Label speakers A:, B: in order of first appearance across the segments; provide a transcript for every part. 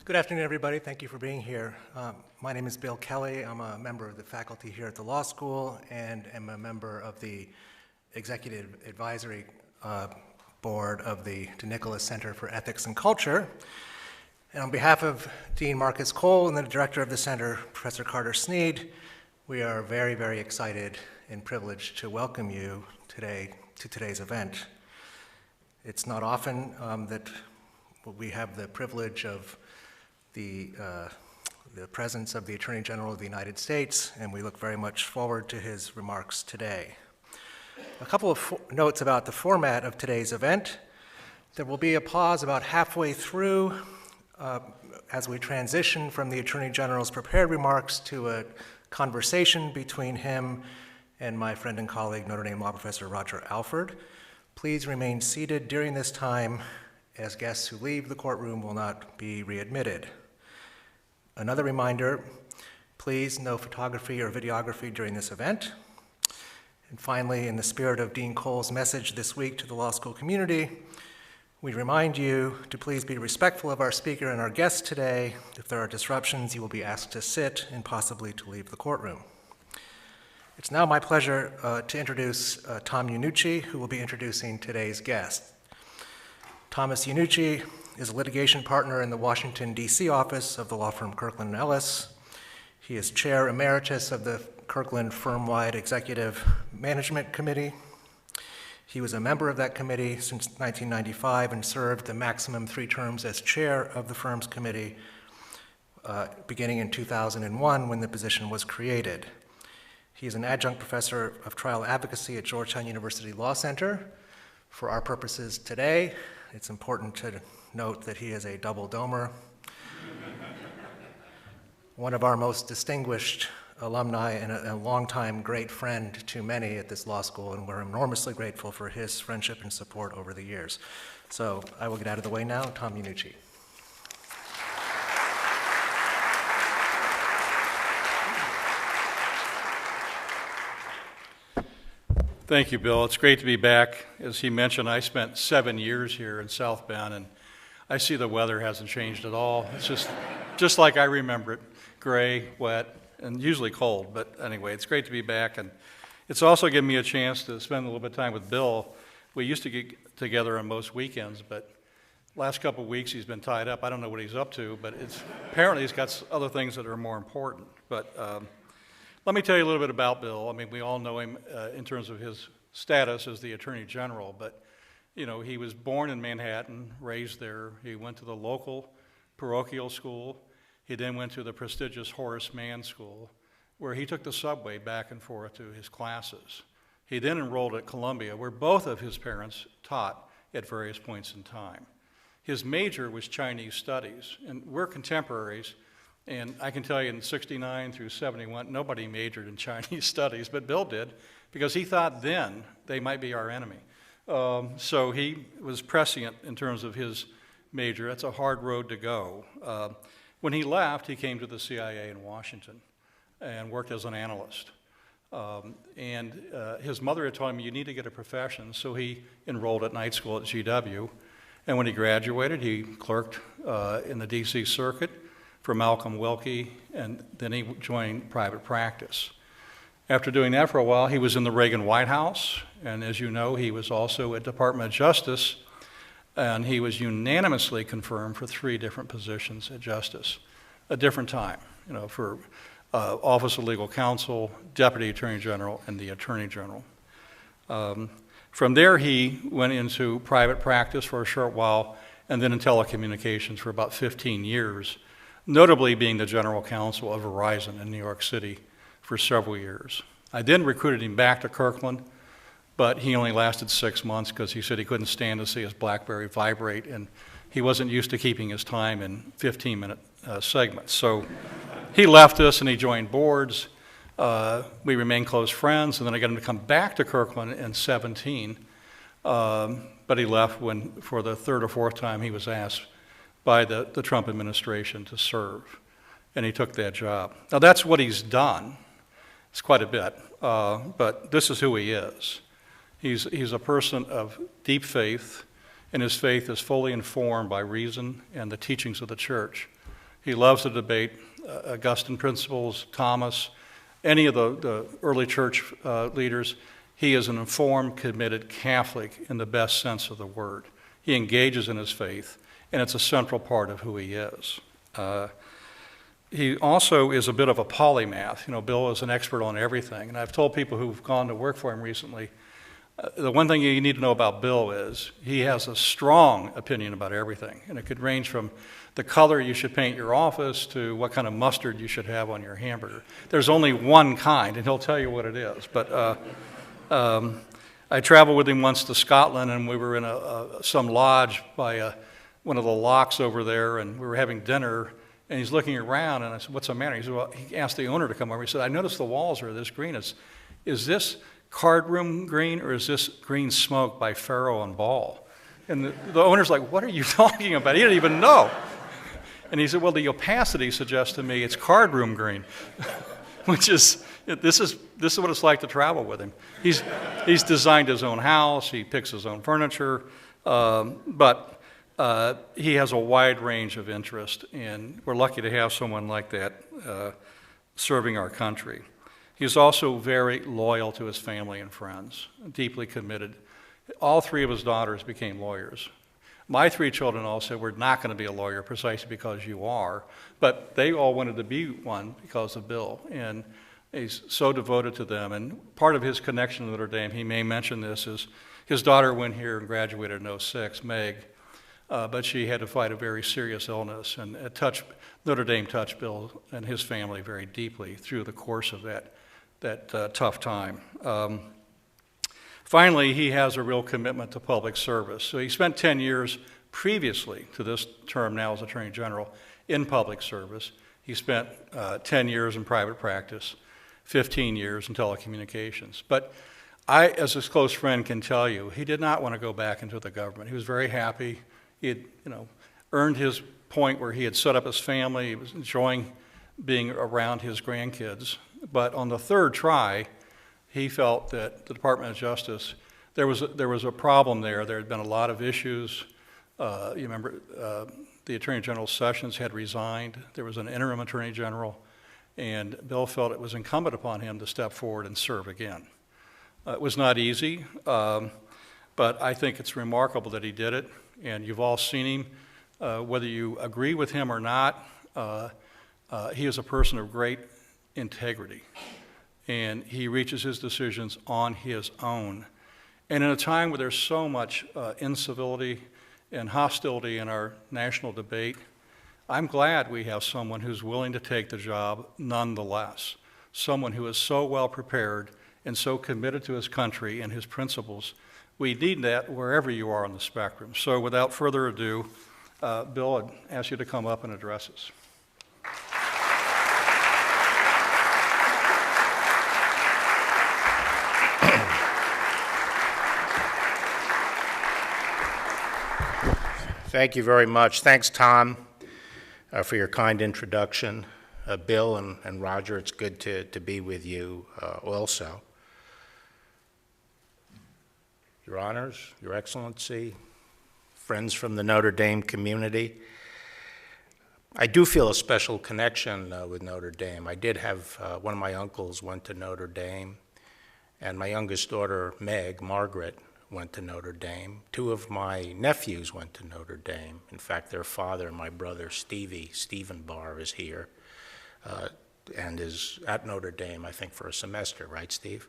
A: Good afternoon, everybody. Thank you for being here. My name is Bill Kelly. I'm a member of the faculty here at the law school and am a member of the executive advisory board of the DeNicholas Center for Ethics and Culture. And on behalf of Dean Marcus Cole and the director of the center, Professor Carter Sneed, we are very, very excited and privileged to welcome you today to today's event. It's not often that we have the privilege of the presence of the Attorney General of the United States, and we look very much forward to his remarks today. A couple of notes about the format of today's event. There will be a pause about halfway through as we transition from the Attorney General's prepared remarks to a conversation between him and my friend and colleague, Notre Dame law professor Roger Alford. Please remain seated during this time, as guests who leave the courtroom will not be readmitted. Another reminder, please no photography or videography during this event. And finally, in the spirit of Dean Cole's message this week to the law school community, we remind you to please be respectful of our speaker and our guests today. If there are disruptions, you will be asked to sit and possibly to leave the courtroom. It's now my pleasure to introduce Tom Iannucci, who will be introducing today's guest. Thomas Iannucci is a litigation partner in the Washington, D.C. office of the law firm Kirkland & Ellis. He is chair emeritus of the Kirkland Firm-Wide Executive Management Committee. He was a member of that committee since 1995 and served the maximum 3 terms as chair of the firm's committee, beginning in 2001 when the position was created. He is an adjunct professor of trial advocacy at Georgetown University Law Center. For our purposes today, it's important to note that he is a double domer, one of our most distinguished alumni and a longtime great friend to many at this law school, and we're enormously grateful for his friendship and support over the years. So I will get out of the way now. Tom Iannucci.
B: Thank you, Bill. It's great to be back. As he mentioned, I spent 7 years here in South Bend, and I see the weather hasn't changed at all. It's just like I remember it, gray, wet, and usually cold. But anyway, it's great to be back, and it's also given me a chance to spend a little bit of time with Bill. We used to get together on most weekends, but last couple of weeks he's been tied up. I don't know what he's up to, but apparently he's got other things that are more important. But let me tell you a little bit about Bill. I mean, we all know him in terms of his status as the Attorney General, but you know, he was born in Manhattan, raised there. He went to the local parochial school. He then went to the prestigious Horace Mann School, where he took the subway back and forth to his classes. He then enrolled at Columbia, where both of his parents taught at various points in time. His major was Chinese studies, and we're contemporaries. And I can tell you in 69 through 71, nobody majored in Chinese studies, but Bill did, because he thought then they might be our enemy. So he was prescient in terms of his major. That's a hard road to go. When he left, he came to the CIA in Washington and worked as an analyst. His mother had told him, you need to get a profession, so he enrolled at night school at GW. And when he graduated, he clerked in the DC circuit for Malcolm Wilkie, and then he joined private practice. After doing that for a while, he was in the Reagan White House, and as you know, he was also at Department of Justice, and he was unanimously confirmed for 3 different positions at Justice, a different time, you know, for Office of Legal Counsel, Deputy Attorney General, and the Attorney General. From there, he went into private practice for a short while, and then in telecommunications for about 15 years, notably being the general counsel of Verizon in New York City for several years. I then recruited him back to Kirkland, but he only lasted 6 months because he said he couldn't stand to see his BlackBerry vibrate, and he wasn't used to keeping his time in 15-minute segments. So he left us and he joined boards. We remained close friends, and then I got him to come back to Kirkland in 17, but he left when, for the 3rd or 4th time, he was asked by the Trump administration to serve, and he took that job. Now that's what he's done. It's quite a bit, but this is who he is. He's a person of deep faith, and his faith is fully informed by reason and the teachings of the church. He loves to debate Augustine principles, Thomas, any of the early church leaders. He is an informed, committed Catholic in the best sense of the word. He engages in his faith, and it's a central part of who he is. He also is a bit of a polymath. You know, Bill is an expert on everything, and I've told people who've gone to work for him recently, the one thing you need to know about Bill is he has a strong opinion about everything, and it could range from the color you should paint your office to what kind of mustard you should have on your hamburger. There's only one kind, and he'll tell you what it is. But I traveled with him once to Scotland, and we were in some lodge by one of the locks over there, and we were having dinner, and he's looking around, and I said, "What's the matter?" He said, "Well," he asked the owner to come over. He said, "I noticed the walls are this green. Is this card room green, or is this green smoke by Farrow and Ball?" And the owner's like, "What are you talking about?" He didn't even know. And he said, "Well, the opacity suggests to me it's card room green," which is, this is what it's like to travel with him. He's designed his own house, he picks his own furniture, but he has a wide range of interest, and we're lucky to have someone like that serving our country. He's also very loyal to his family and friends, deeply committed. All three of his daughters became lawyers. My three children all said, "We're not going to be a lawyer precisely because you are," but they all wanted to be one because of Bill, and he's so devoted to them. And part of his connection to Notre Dame, he may mention this, is his daughter went here and graduated in '06, Meg, but she had to fight a very serious illness, and Notre Dame touched Bill and his family very deeply through the course of that tough time. Finally, he has a real commitment to public service. So he spent 10 years previously to this term now as Attorney General in public service. He spent 10 years in private practice, 15 years in telecommunications. But I, as his close friend, can tell you, he did not want to go back into the government. He was very happy. He had, earned his point where he had set up his family. He was enjoying being around his grandkids. But on the third try, he felt that the Department of Justice, there was a problem there. There had been a lot of issues. You remember the Attorney General Sessions had resigned. There was an interim Attorney General, and Bill felt it was incumbent upon him to step forward and serve again. It was not easy, but I think it's remarkable that he did it, and you've all seen him. Whether you agree with him or not, he is a person of great integrity, and he reaches his decisions on his own. And in a time where there's so much incivility and hostility in our national debate, I'm glad we have someone who's willing to take the job nonetheless, someone who is so well prepared and so committed to his country and his principles. We need that wherever you are on the spectrum. So without further ado, Bill, I'd ask you to come up and address us.
C: Thank you very much. Thanks, Tom, for your kind introduction. Bill and Roger, it's good to be with you also. Your Honors, Your Excellency, friends from the Notre Dame community, I do feel a special connection with Notre Dame. I did have one of my uncles went to Notre Dame, and my youngest daughter, Margaret, went to Notre Dame. Two of my nephews went to Notre Dame. In fact, their father, my brother Stephen Barr, is here and is at Notre Dame, I think, for a semester, right, Steve?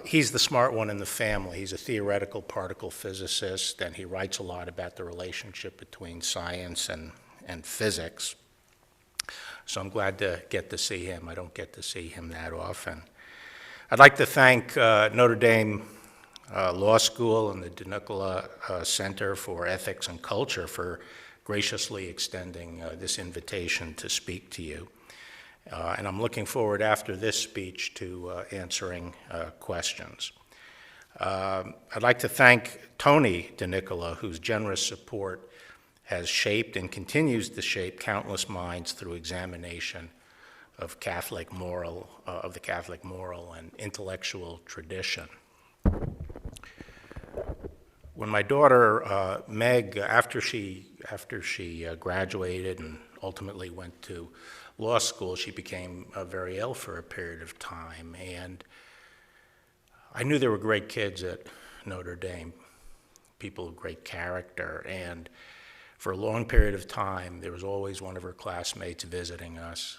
C: He's the smart one in the family. He's a theoretical particle physicist, and he writes a lot about the relationship between science and physics. So I'm glad to get to see him. I don't get to see him that often. I'd like to thank Notre Dame Law School and the DeNicola Center for Ethics and Culture for graciously extending this invitation to speak to you. And I'm looking forward after this speech to answering questions. I'd like to thank Tony DeNicola, whose generous support has shaped and continues to shape countless minds through examination of the Catholic moral and intellectual tradition. When my daughter Meg, after she graduated and ultimately went to law school, she became very ill for a period of time. And I knew there were great kids at Notre Dame, people of great character. And for a long period of time, there was always one of her classmates visiting us.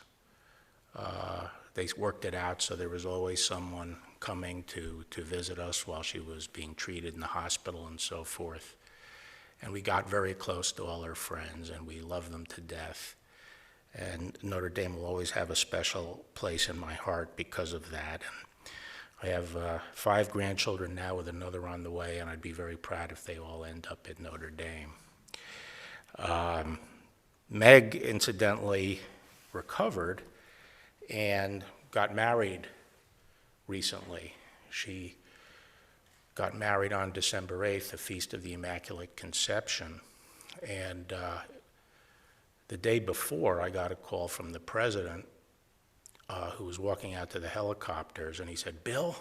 C: They worked it out, so there was always someone coming to visit us while she was being treated in the hospital and so forth. And we got very close to all her friends, and we loved them to death. And Notre Dame will always have a special place in my heart because of that. And I have 5 grandchildren now with another on the way, and I'd be very proud if they all end up at Notre Dame. Meg, incidentally, recovered and got married recently. She got married on December 8th, the Feast of the Immaculate Conception. And the day before, I got a call from the president who was walking out to the helicopters, and he said, "Bill,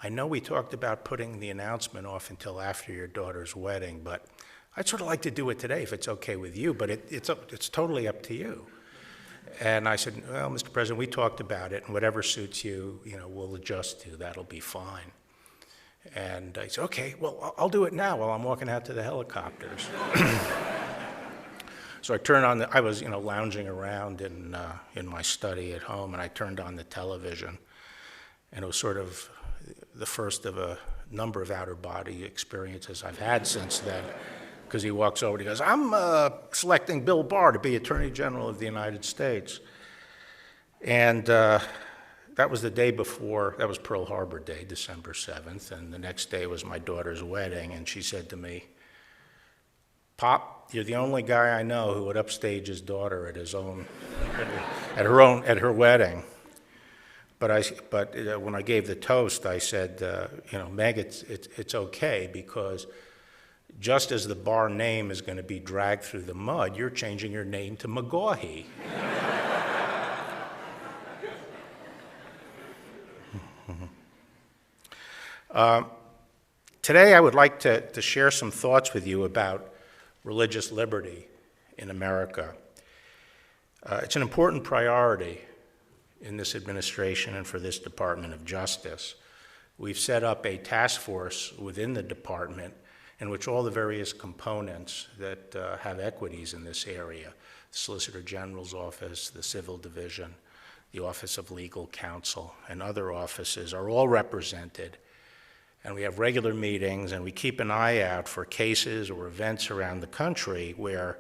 C: I know we talked about putting the announcement off until after your daughter's wedding, but I'd sort of like to do it today if it's okay with you, but it's totally up to you." And I said, "Well, Mr. President, we talked about it, and whatever suits you, we'll adjust to. That'll be fine." And I said, "Okay, well, I'll do it now while I'm walking out to the helicopters." So I turned on I was, lounging around in my study at home, and I turned on the television, and it was sort of the first of a number of outer body experiences I've had since then. Because he walks over and he goes, "I'm selecting Bill Barr to be Attorney General of the United States." And that was the day before, that was Pearl Harbor Day, December 7th, and the next day was my daughter's wedding, and she said to me, "Pop, you're the only guy I know who would upstage his daughter at her wedding." But when I gave the toast, I said, "Meg, it's okay, because just as the Barr name is going to be dragged through the mud, you're changing your name to McGaughey." Today I would like to share some thoughts with you about religious liberty in America. It's an important priority in this administration and for this Department of Justice. We've set up a task force within the department in which all the various components that have equities in this area, the Solicitor General's office, the Civil Division, the Office of Legal Counsel, and other offices are all represented. And we have regular meetings, and we keep an eye out for cases or events around the country where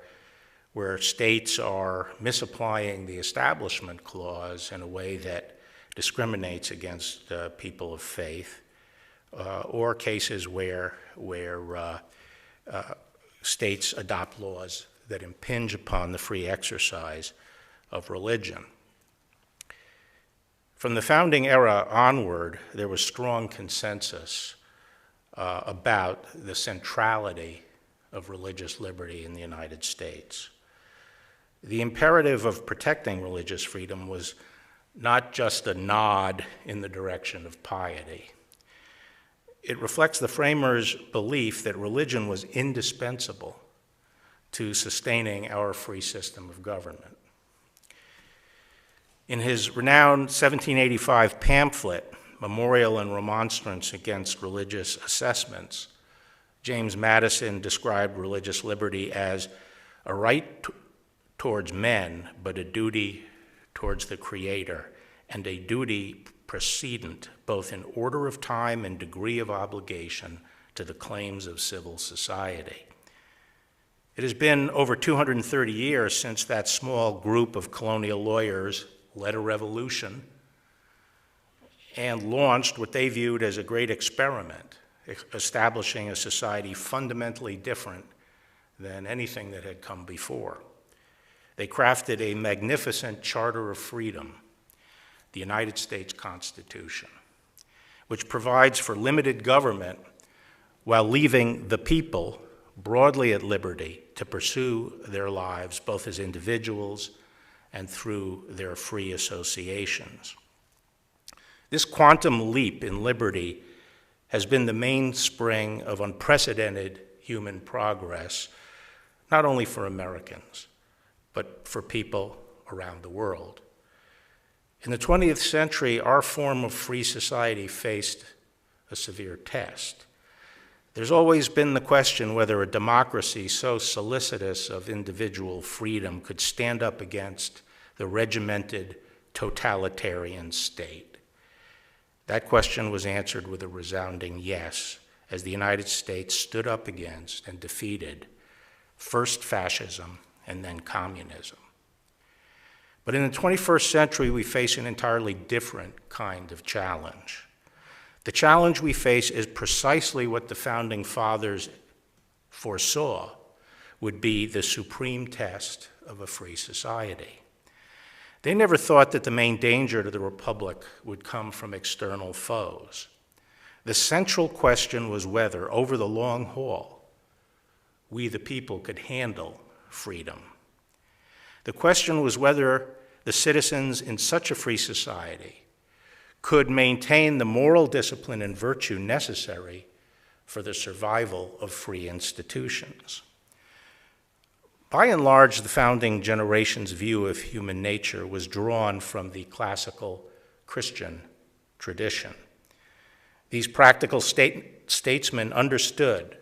C: states are misapplying the Establishment Clause in a way that discriminates against people of faith, or cases where states adopt laws that impinge upon the free exercise of religion. From the founding era onward, there was strong consensus about the centrality of religious liberty in the United States. The imperative of protecting religious freedom was not just a nod in the direction of piety. It reflects the framers' belief that religion was indispensable to sustaining our free system of government. In his renowned 1785 pamphlet, Memorial and Remonstrance Against Religious Assessments, James Madison described religious liberty as a right towards men, but a duty towards the Creator, and a duty precedent, both in order of time and degree of obligation, to the claims of civil society. It has been over 230 years since that small group of colonial lawyers led a revolution and launched what they viewed as a great experiment, establishing a society fundamentally different than anything that had come before. They crafted a magnificent charter of freedom, the United States Constitution, which provides for limited government while leaving the people broadly at liberty to pursue their lives both as individuals and through their free associations. This quantum leap in liberty has been the mainspring of unprecedented human progress, not only for Americans, but for people around the world. In the 20th century, our form of free society faced a severe test. There's always been the question whether a democracy so solicitous of individual freedom could stand up against the regimented totalitarian state. That question was answered with a resounding yes, as the United States stood up against and defeated first fascism and then communism. But in the 21st century, we face an entirely different kind of challenge. The challenge we face is precisely what the Founding Fathers foresaw would be the supreme test of a free society. They never thought that the main danger to the Republic would come from external foes. The central question was whether, over the long haul, we the people could handle freedom. The question was whether the citizens in such a free society could maintain the moral discipline and virtue necessary for the survival of free institutions. By and large, the founding generation's view of human nature was drawn from the classical Christian tradition. These practical statesmen understood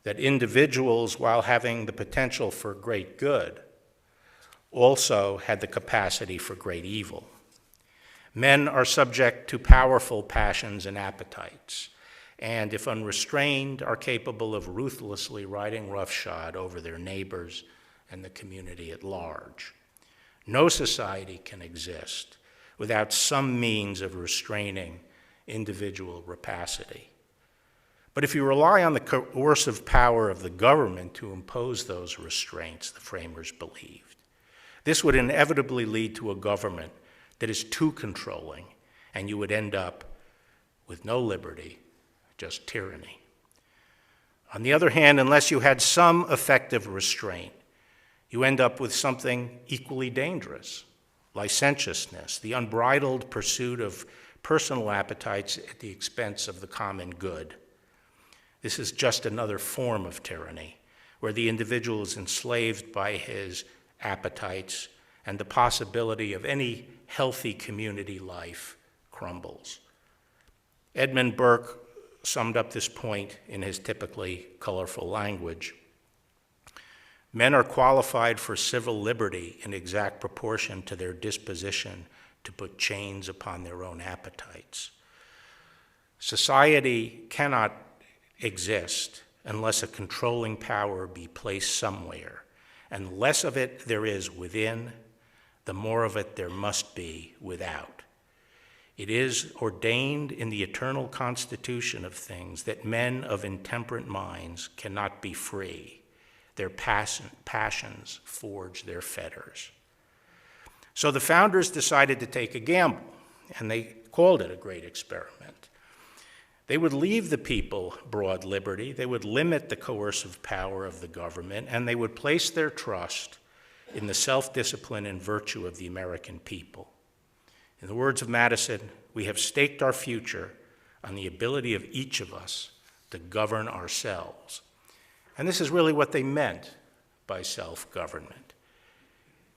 C: that individuals, while having the potential for great good, also had the capacity for great evil. Men are subject to powerful passions and appetites, and if unrestrained, are capable of ruthlessly riding roughshod over their neighbors and the community at large. No society can exist without some means of restraining individual rapacity. But if you rely on the coercive power of the government to impose those restraints, the framers believed, this would inevitably lead to a government that is too controlling, and you would end up with no liberty, just tyranny. On the other hand, unless you had some effective restraint, you end up with something equally dangerous: licentiousness, the unbridled pursuit of personal appetites at the expense of the common good. This is just another form of tyranny, where the individual is enslaved by his appetites and the possibility of any healthy community life crumbles. Edmund Burke summed up this point in his typically colorful language. Men are qualified for civil liberty in exact proportion to their disposition to put chains upon their own appetites. Society cannot exist unless a controlling power be placed somewhere, and the less of it there is within, the more of it there must be without. It is ordained in the eternal constitution of things that men of intemperate minds cannot be free. Their passions forge their fetters. So the founders decided to take a gamble, and they called it a great experiment. They would leave the people broad liberty, they would limit the coercive power of the government, and they would place their trust in the self-discipline and virtue of the American people. In the words of Madison, we have staked our future on the ability of each of us to govern ourselves. And this is really what they meant by self-government.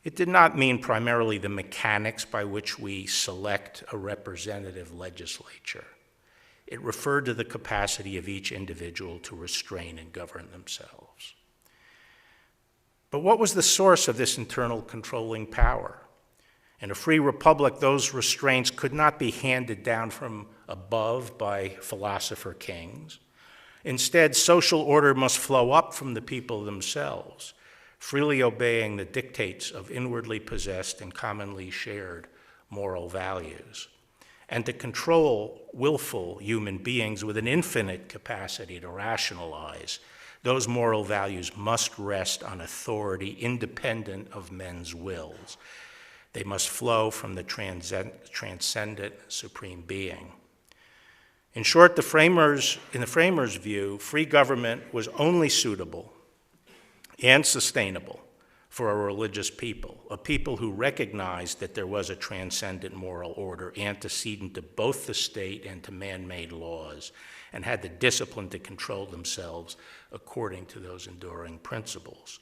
C: It did not mean primarily the mechanics by which we select a representative legislature. It referred to the capacity of each individual to restrain and govern themselves. But what was the source of this internal controlling power? In a free republic, those restraints could not be handed down from above by philosopher kings. Instead, social order must flow up from the people themselves, freely obeying the dictates of inwardly possessed and commonly shared moral values. And to control willful human beings with an infinite capacity to rationalize, those moral values must rest on authority independent of men's wills. They must flow from the transcendent supreme being. In short, in the framers' view, free government was only suitable and sustainable for a religious people, a people who recognized that there was a transcendent moral order antecedent to both the state and to man-made laws, and had the discipline to control themselves according to those enduring principles.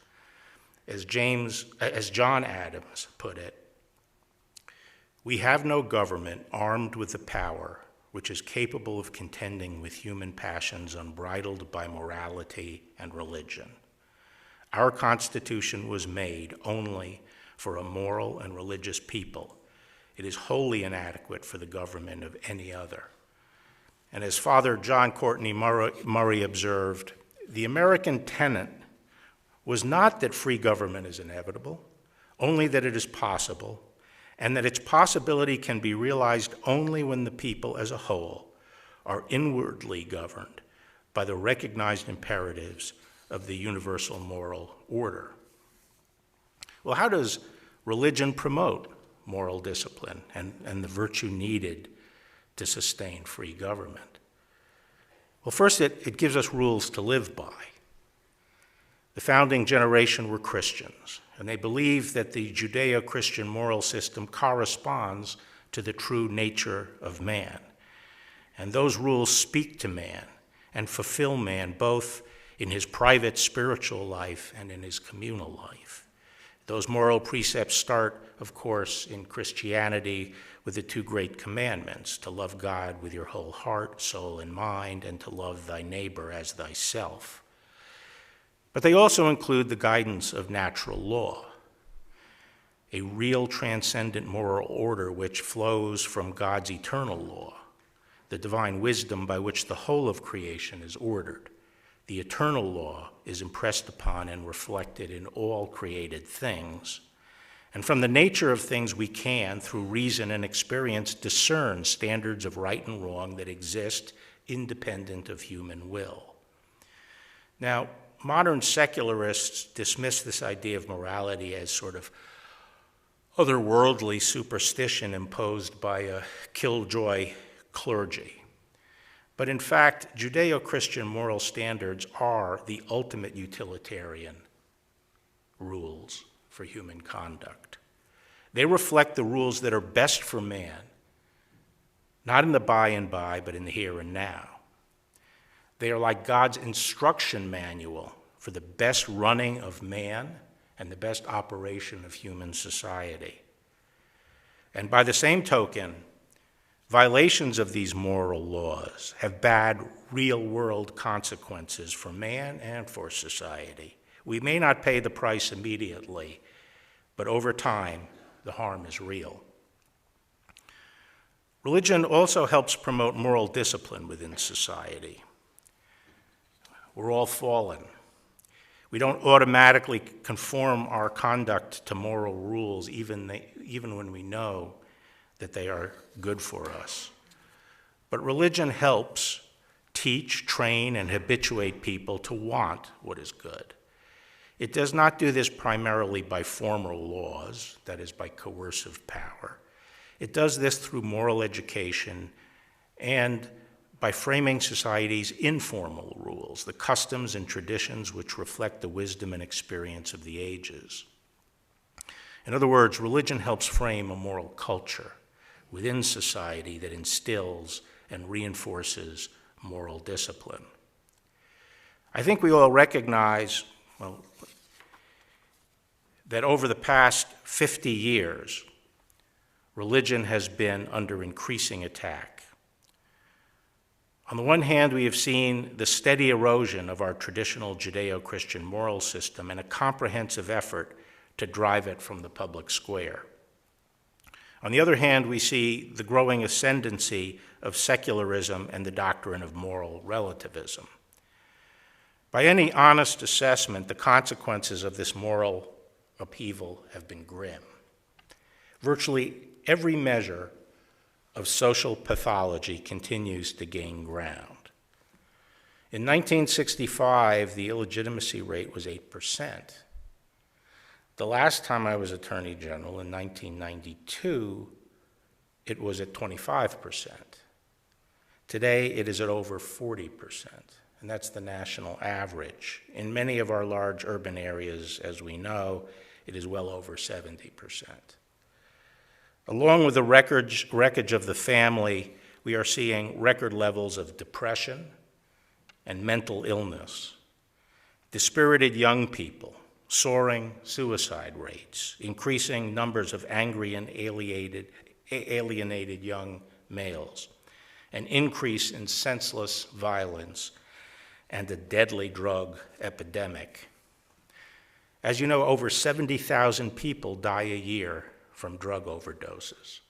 C: As John Adams put it, "We have no government armed with the power which is capable of contending with human passions unbridled by morality and religion. Our Constitution was made only for a moral and religious people. It is wholly inadequate for the government of any other." And as Father John Courtney Murray observed, the American tenet was not that free government is inevitable, only that it is possible, and that its possibility can be realized only when the people as a whole are inwardly governed by the recognized imperatives of the universal moral order. Well, how does religion promote moral discipline and the virtue needed to sustain free government? Well, first, it gives us rules to live by. The founding generation were Christians, and they believed that the Judeo-Christian moral system corresponds to the true nature of man. And those rules speak to man and fulfill man both in his private spiritual life and in his communal life. Those moral precepts start, of course, in Christianity with the two great commandments: to love God with your whole heart, soul, and mind, and to love thy neighbor as thyself. But they also include the guidance of natural law, a real transcendent moral order which flows from God's eternal law, the divine wisdom by which the whole of creation is ordered. The eternal law is impressed upon and reflected in all created things. And from the nature of things we can, through reason and experience, discern standards of right and wrong that exist independent of human will. Now, modern secularists dismiss this idea of morality as sort of otherworldly superstition imposed by a killjoy clergy. But in fact, Judeo-Christian moral standards are the ultimate utilitarian rules for human conduct. They reflect the rules that are best for man, not in the by and by, but in the here and now. They are like God's instruction manual for the best running of man and the best operation of human society. And by the same token, violations of these moral laws have bad real-world consequences for man and for society. We may not pay the price immediately, but over time, the harm is real. Religion also helps promote moral discipline within society. We're all fallen. We don't automatically conform our conduct to moral rules, even when we know that they are good for us. But religion helps teach, train, and habituate people to want what is good. It does not do this primarily by formal laws, that is, by coercive power. It does this through moral education and by framing society's informal rules, the customs and traditions which reflect the wisdom and experience of the ages. In other words, religion helps frame a moral culture within society that instills and reinforces moral discipline. I think we all recognize, that over the past 50 years, religion has been under increasing attack. On the one hand, we have seen the steady erosion of our traditional Judeo-Christian moral system and a comprehensive effort to drive it from the public square. On the other hand, we see the growing ascendancy of secularism and the doctrine of moral relativism. By any honest assessment, the consequences of this moral upheaval have been grim. Virtually every measure of social pathology continues to gain ground. In 1965, the illegitimacy rate was 8%. The last time I was Attorney General, in 1992, it was at 25%. Today, it is at over 40%, and that's the national average. In many of our large urban areas, as we know, it is well over 70%. Along with the wreckage of the family, we are seeing record levels of depression and mental illness. Dispirited young people soaring suicide rates, increasing numbers of angry and alienated young males, an increase in senseless violence, and a deadly drug epidemic. As you know, over 70,000 people die a year from drug overdoses.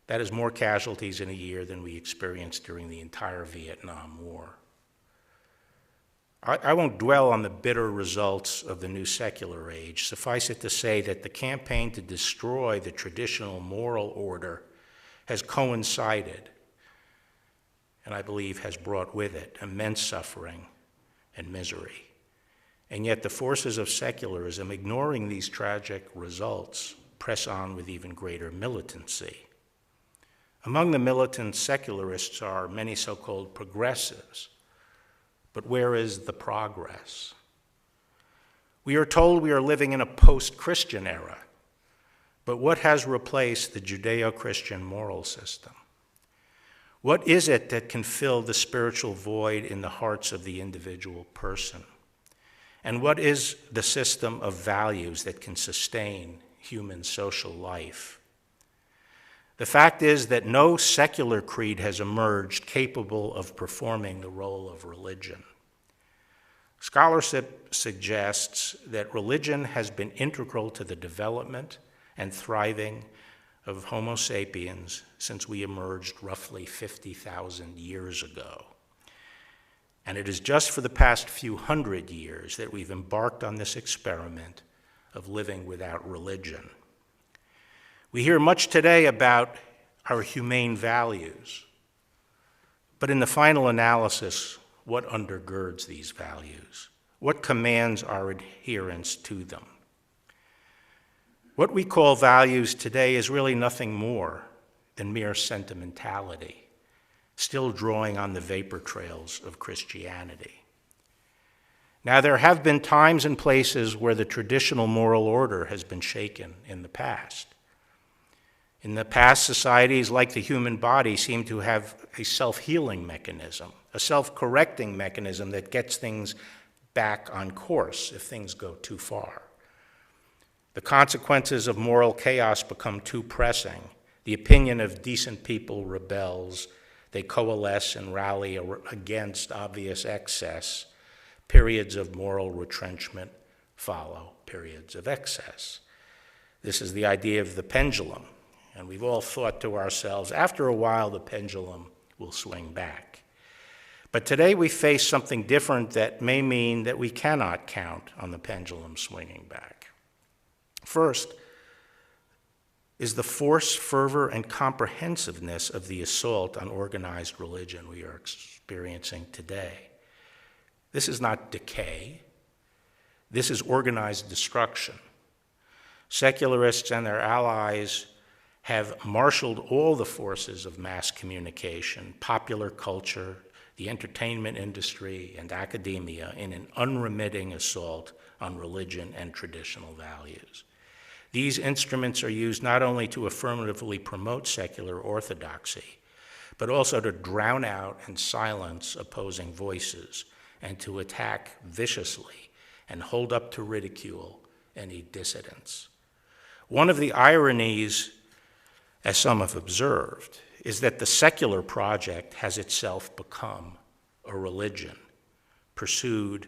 C: That is more casualties in a year than we experienced during the entire Vietnam War. I won't dwell on the bitter results of the new secular age. Suffice it to say that the campaign to destroy the traditional moral order has coincided, and I believe has brought with it immense suffering and misery. And yet the forces of secularism, ignoring these tragic results, press on with even greater militancy. Among the militant secularists are many so-called progressives. But where is the progress? We are told we are living in a post-Christian era, but what has replaced the Judeo-Christian moral system? What is it that can fill the spiritual void in the hearts of the individual person? And what is the system of values that can sustain human social life? The fact is that no secular creed has emerged capable of performing the role of religion. Scholarship suggests that religion has been integral to the development and thriving of Homo sapiens since we emerged roughly 50,000 years ago. And it is just for the past few hundred years that we've embarked on this experiment of living without religion. We hear much today about our humane values, but in the final analysis, what undergirds these values? What commands our adherence to them? What we call values today is really nothing more than mere sentimentality, still drawing on the vapor trails of Christianity. Now, there have been times and places where the traditional moral order has been shaken in the past. In the past, societies like the human body seem to have a self-healing mechanism, a self-correcting mechanism that gets things back on course if things go too far. The consequences of moral chaos become too pressing. The opinion of decent people rebels. They coalesce and rally against obvious excess. Periods of moral retrenchment follow periods of excess. This is the idea of the pendulum. And we've all thought to ourselves, after a while, the pendulum will swing back. But today we face something different that may mean that we cannot count on the pendulum swinging back. First is the force, fervor, and comprehensiveness of the assault on organized religion we are experiencing today. This is not decay. This is organized destruction. Secularists and their allies have marshaled all the forces of mass communication, popular culture, the entertainment industry, and academia in an unremitting assault on religion and traditional values. These instruments are used not only to affirmatively promote secular orthodoxy, but also to drown out and silence opposing voices and to attack viciously and hold up to ridicule any dissidents. One of the ironies, as some have observed, is that the secular project has itself become a religion pursued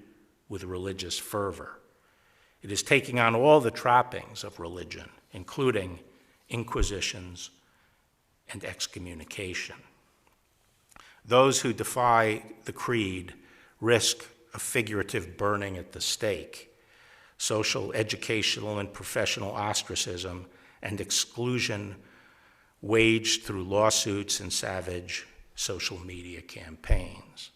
C: with religious fervor. It is taking on all the trappings of religion, including inquisitions and excommunication. Those who defy the creed risk a figurative burning at the stake, social, educational, and professional ostracism, and exclusion waged through lawsuits and savage social media campaigns.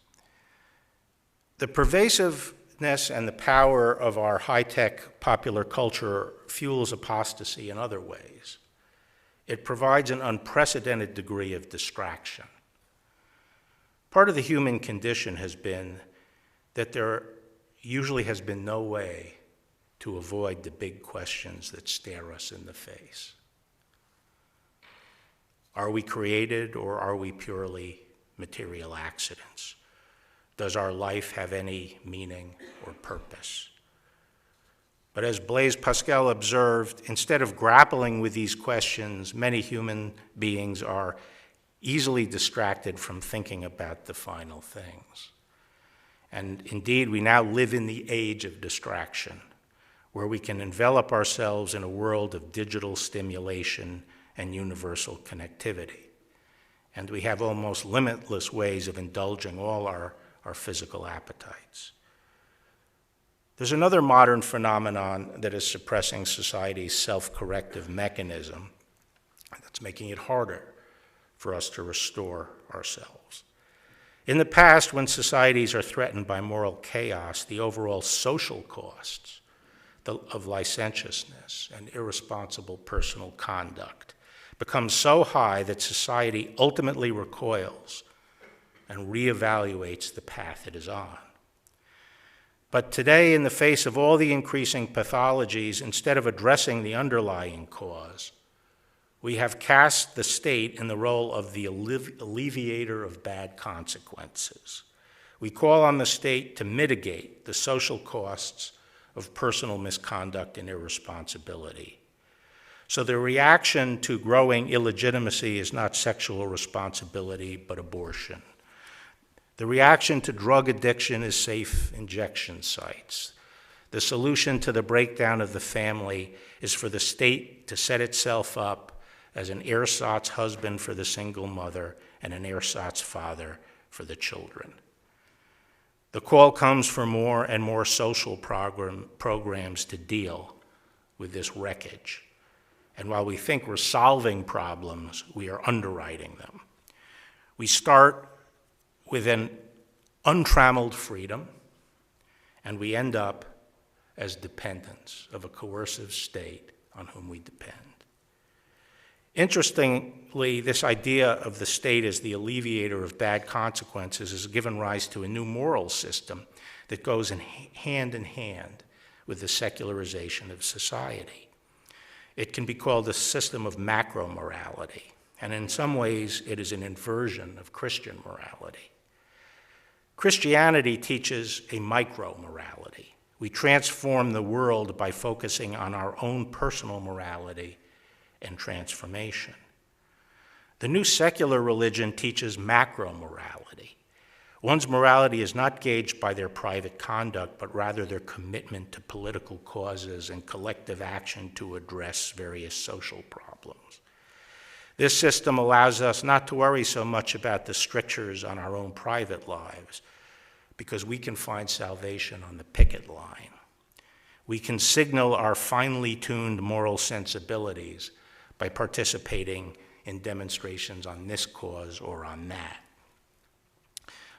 C: The pervasiveness and the power of our high-tech popular culture fuels apostasy in other ways. It provides an unprecedented degree of distraction. Part of the human condition has been that there usually has been no way to avoid the big questions that stare us in the face. Are we created, or are we purely material accidents? Does our life have any meaning or purpose? But as Blaise Pascal observed, instead of grappling with these questions, many human beings are easily distracted from thinking about the final things. And indeed, we now live in the age of distraction, where we can envelop ourselves in a world of digital stimulation and universal connectivity. And we have almost limitless ways of indulging all our physical appetites. There's another modern phenomenon that is suppressing society's self-corrective mechanism that's making it harder for us to restore ourselves. In the past, when societies are threatened by moral chaos, the overall social costs of licentiousness and irresponsible personal conduct become so high that society ultimately recoils and reevaluates the path it is on. But today, in the face of all the increasing pathologies, instead of addressing the underlying cause, we have cast the state in the role of the alleviator of bad consequences. We call on the state to mitigate the social costs of personal misconduct and irresponsibility. So the reaction to growing illegitimacy is not sexual responsibility, but abortion. The reaction to drug addiction is safe injection sites. The solution to the breakdown of the family is for the state to set itself up as an ersatz husband for the single mother and an ersatz father for the children. The call comes for more and more social programs to deal with this wreckage. And while we think we're solving problems, we are underwriting them. We start with an untrammeled freedom, and we end up as dependents of a coercive state on whom we depend. Interestingly, this idea of the state as the alleviator of bad consequences has given rise to a new moral system that goes hand in hand with the secularization of society. It can be called a system of macro-morality, and in some ways it is an inversion of Christian morality. Christianity teaches a micro-morality. We transform the world by focusing on our own personal morality and transformation. The new secular religion teaches macro-morality. One's morality is not gauged by their private conduct, but rather their commitment to political causes and collective action to address various social problems. This system allows us not to worry so much about the strictures on our own private lives, because we can find salvation on the picket line. We can signal our finely tuned moral sensibilities by participating in demonstrations on this cause or on that.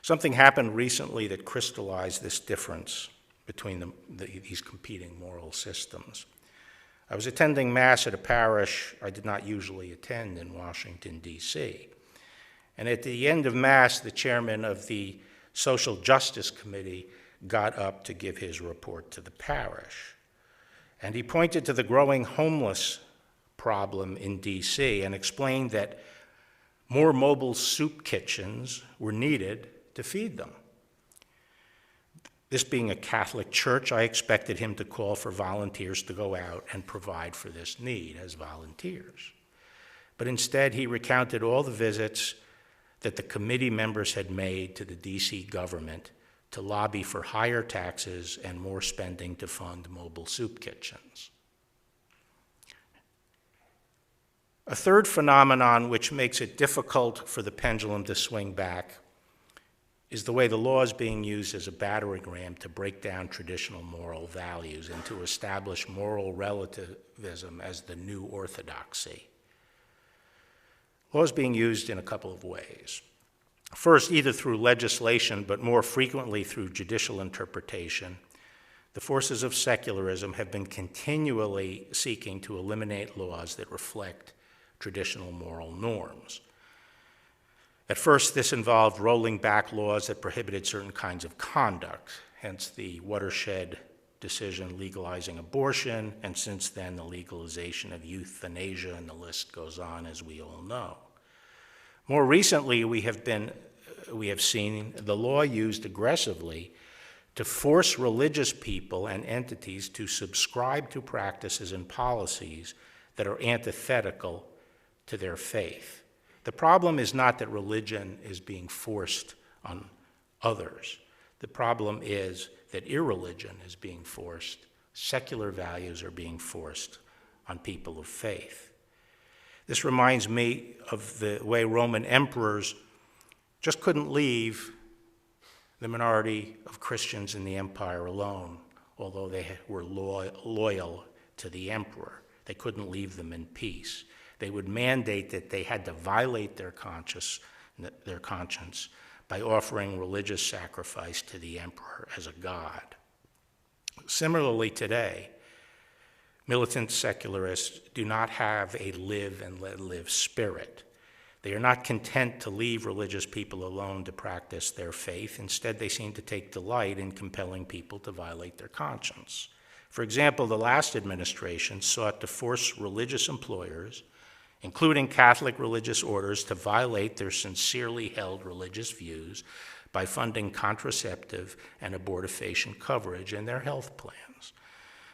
C: Something happened recently that crystallized this difference between these competing moral systems. I was attending Mass at a parish I did not usually attend in Washington, D.C. And at the end of Mass, the chairman of the Social Justice Committee got up to give his report to the parish. And he pointed to the growing homeless problem in D.C. and explained that more mobile soup kitchens were needed to feed them. This being a Catholic church, I expected him to call for volunteers to go out and provide for this need as volunteers. But instead, he recounted all the visits that the committee members had made to the DC government to lobby for higher taxes and more spending to fund mobile soup kitchens. A third phenomenon which makes it difficult for the pendulum to swing back is the way the law is being used as a battering ram to break down traditional moral values and to establish moral relativism as the new orthodoxy. Law is being used in a couple of ways. First, either through legislation, but more frequently through judicial interpretation, the forces of secularism have been continually seeking to eliminate laws that reflect traditional moral norms. At first, this involved rolling back laws that prohibited certain kinds of conduct, hence the watershed decision legalizing abortion, and since then the legalization of euthanasia, and the list goes on, as we all know. More recently, we have seen the law used aggressively to force religious people and entities to subscribe to practices and policies that are antithetical to their faith. The problem is not that religion is being forced on others. The problem is that irreligion is being forced. Secular values are being forced on people of faith. This reminds me of the way Roman emperors just couldn't leave the minority of Christians in the empire alone, although they were loyal to the emperor. They couldn't leave them in peace. They would mandate that they had to violate their conscience by offering religious sacrifice to the emperor as a god. Similarly today, militant secularists do not have a live and let live spirit. They are not content to leave religious people alone to practice their faith. Instead, they seem to take delight in compelling people to violate their conscience. For example, the last administration sought to force religious employers, including Catholic religious orders, to violate their sincerely held religious views by funding contraceptive and abortifacient coverage in their health plans.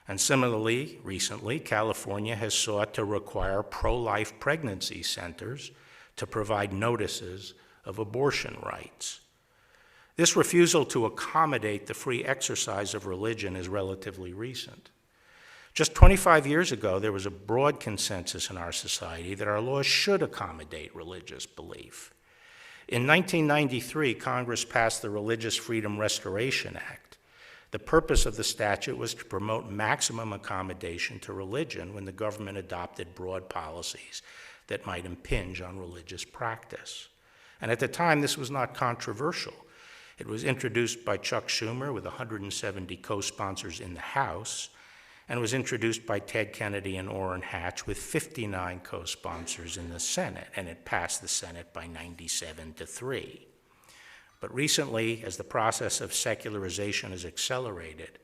C: And similarly, recently, California has sought to require pro-life pregnancy centers to provide notices of abortion rights. This refusal to accommodate the free exercise of religion is relatively recent. Just 25 years ago, there was a broad consensus in our society that our laws should accommodate religious belief. In 1993, Congress passed the Religious Freedom Restoration Act. The purpose of the statute was to promote maximum accommodation to religion when the government adopted broad policies that might impinge on religious practice. And at the time, this was not controversial. It was introduced by Chuck Schumer with 170 co-sponsors in the House, and was introduced by Ted Kennedy and Orrin Hatch with 59 co-sponsors in the Senate, and it passed the Senate by 97-3. But recently, as the process of secularization has accelerated,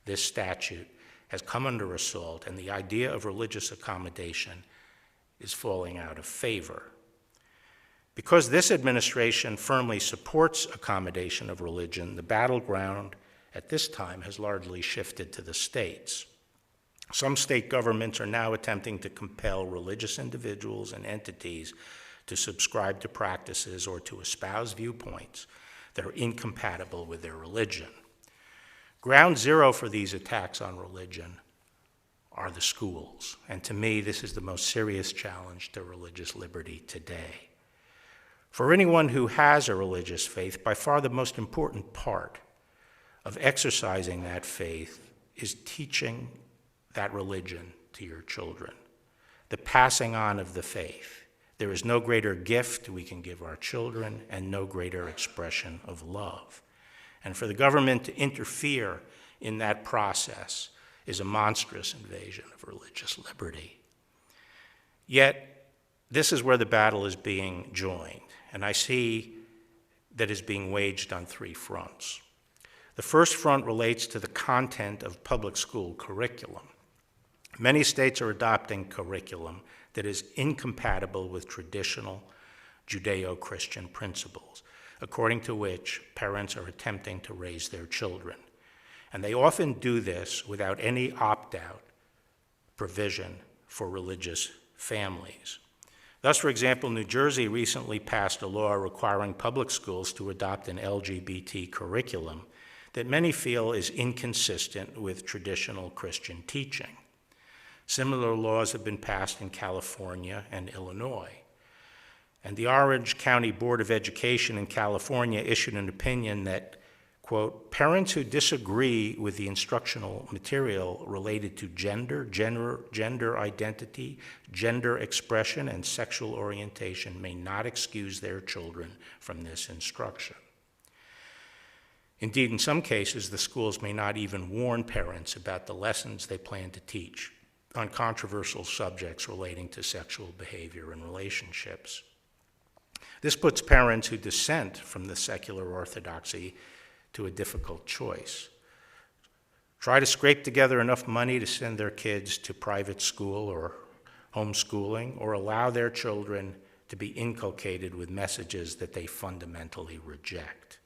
C: this statute has come under assault, and the idea of religious accommodation is falling out of favor. Because this administration firmly supports accommodation of religion, the battleground at this time has largely shifted to the states. Some state governments are now attempting to compel religious individuals and entities to subscribe to practices or to espouse viewpoints that are incompatible with their religion. Ground zero for these attacks on religion are the schools, and to me, this is the most serious challenge to religious liberty today. For anyone who has a religious faith, by far the most important part of exercising that faith is teaching that religion to your children, the passing on of the faith. There is no greater gift we can give our children and no greater expression of love. And for the government to interfere in that process is a monstrous invasion of religious liberty. Yet, this is where the battle is being joined, and I see that is being waged on three fronts. The first front relates to the content of public school curriculum. Many states are adopting curriculum that is incompatible with traditional Judeo-Christian principles, according to which parents are attempting to raise their children. And they often do this without any opt-out provision for religious families. Thus, for example, New Jersey recently passed a law requiring public schools to adopt an LGBT curriculum that many feel is inconsistent with traditional Christian teaching. Similar laws have been passed in California and Illinois. And the Orange County Board of Education in California issued an opinion that, quote, parents who disagree with the instructional material related to gender identity, gender expression, and sexual orientation may not excuse their children from this instruction. Indeed, in some cases, the schools may not even warn parents about the lessons they plan to teach on controversial subjects relating to sexual behavior and relationships. This puts parents who dissent from the secular orthodoxy to a difficult choice. Try to scrape together enough money to send their kids to private school or homeschooling, or allow their children to be inculcated with messages that they fundamentally reject.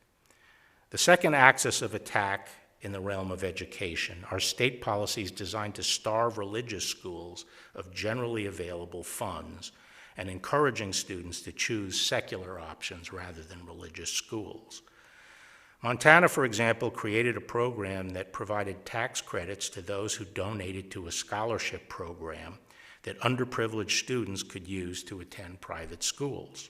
C: The second axis of attack in the realm of education are state policies designed to starve religious schools of generally available funds and encouraging students to choose secular options rather than religious schools. Montana, for example, created a program that provided tax credits to those who donated to a scholarship program that underprivileged students could use to attend private schools.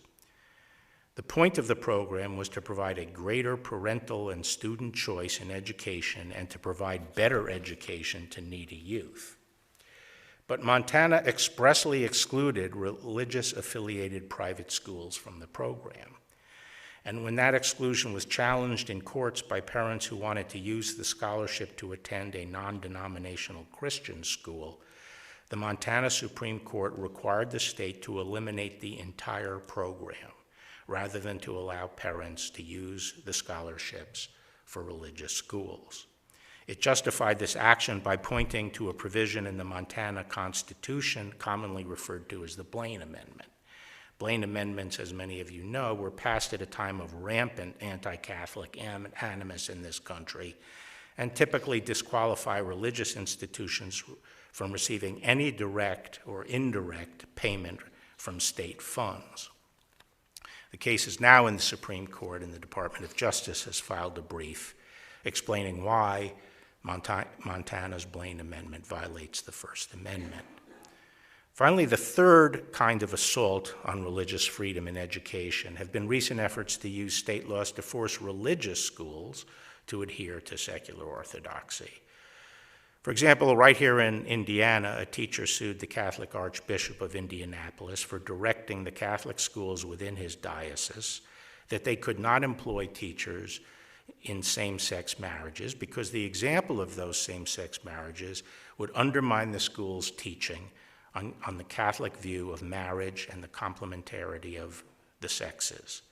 C: The point of the program was to provide a greater parental and student choice in education and to provide better education to needy youth. But Montana expressly excluded religious-affiliated private schools from the program. And when that exclusion was challenged in courts by parents who wanted to use the scholarship to attend a non-denominational Christian school, the Montana Supreme Court required the state to eliminate the entire program, rather than to allow parents to use the scholarships for religious schools. It justified this action by pointing to a provision in the Montana Constitution commonly referred to as the Blaine Amendment. Blaine amendments, as many of you know, were passed at a time of rampant anti-Catholic animus in this country and typically disqualify religious institutions from receiving any direct or indirect payment from state funds. The case is now in the Supreme Court, and the Department of Justice has filed a brief explaining why Montana's Blaine Amendment violates the First Amendment. Finally, the third kind of assault on religious freedom in education have been recent efforts to use state laws to force religious schools to adhere to secular orthodoxy. For example, right here in Indiana, a teacher sued the Catholic Archbishop of Indianapolis for directing the Catholic schools within his diocese that they could not employ teachers in same-sex marriages because the example of those same-sex marriages would undermine the school's teaching on the Catholic view of marriage and the complementarity of the sexes.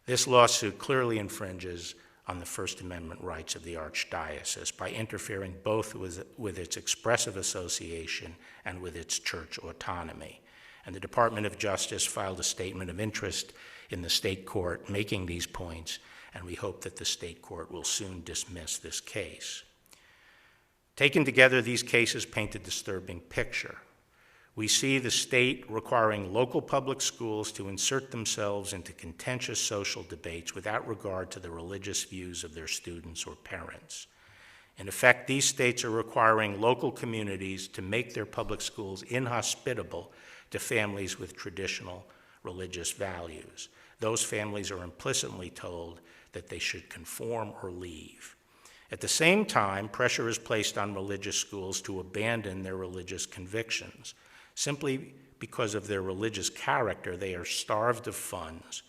C: This lawsuit clearly infringes on the First Amendment rights of the Archdiocese by interfering both with its expressive association and with its church autonomy. And the Department of Justice filed a statement of interest in the state court making these points, and we hope that the state court will soon dismiss this case. Taken together, these cases paint a disturbing picture. We see the state requiring local public schools to insert themselves into contentious social debates without regard to the religious views of their students or parents. In effect, these states are requiring local communities to make their public schools inhospitable to families with traditional religious values. Those families are implicitly told that they should conform or leave. At the same time, pressure is placed on religious schools to abandon their religious convictions. Simply because of their religious character, they are starved of funds.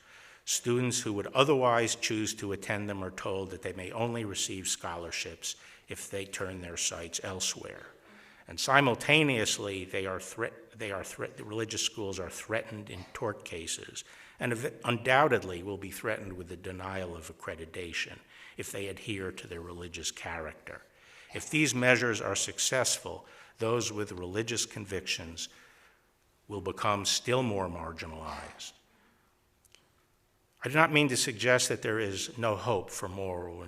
C: Students who would otherwise choose to attend them are told that they may only receive scholarships if they turn their sights elsewhere. And simultaneously, the religious schools are threatened in tort cases and undoubtedly will be threatened with the denial of accreditation if they adhere to their religious character. If these measures are successful, those with religious convictions will become still more marginalized. I do not mean to suggest that there is no hope for moral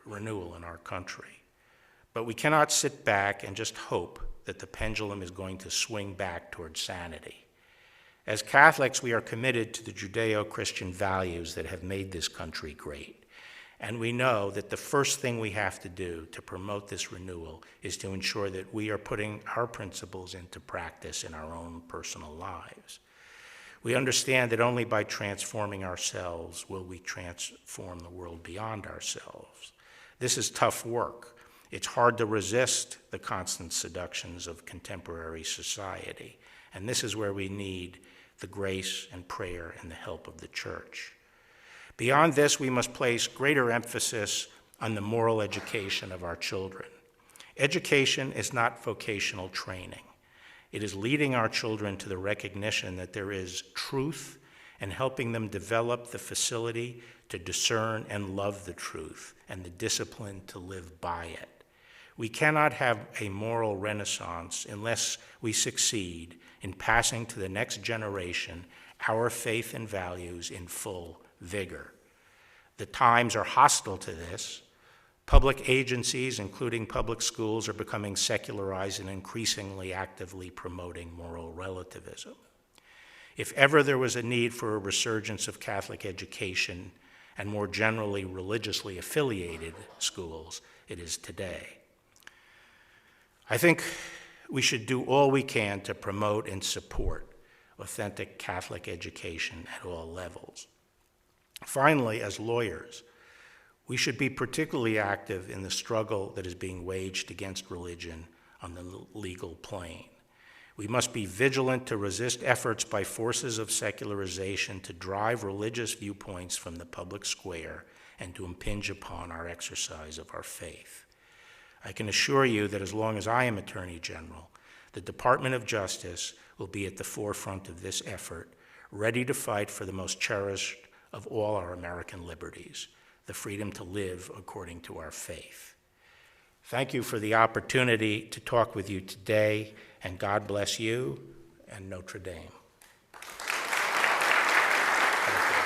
C: renewal in our country, but we cannot sit back and just hope that the pendulum is going to swing back toward sanity. As Catholics, we are committed to the Judeo-Christian values that have made this country great. And we know that the first thing we have to do to promote this renewal is to ensure that we are putting our principles into practice in our own personal lives. We understand that only by transforming ourselves will we transform the world beyond ourselves. This is tough work. It's hard to resist the constant seductions of contemporary society. And this is where we need the grace and prayer and the help of the church. Beyond this, we must place greater emphasis on the moral education of our children. Education is not vocational training. It is leading our children to the recognition that there is truth and helping them develop the facility to discern and love the truth and the discipline to live by it. We cannot have a moral renaissance unless we succeed in passing to the next generation our faith and values in full vigor. The times are hostile to this, Public agencies, including public schools, are becoming secularized and increasingly actively promoting moral relativism. If ever there was a need for a resurgence of Catholic education and more generally religiously affiliated schools, it is today. I think we should do all we can to promote and support authentic Catholic education at all levels. Finally, as lawyers, we should be particularly active in the struggle that is being waged against religion on the legal plane. We must be vigilant to resist efforts by forces of secularization to drive religious viewpoints from the public square and to impinge upon our exercise of our faith. I can assure you that as long as I am Attorney General, the Department of Justice will be at the forefront of this effort, ready to fight for the most cherished of all our American liberties, the freedom to live according to our faith. Thank you for the opportunity to talk with you today, and God bless you and Notre Dame. Thank you.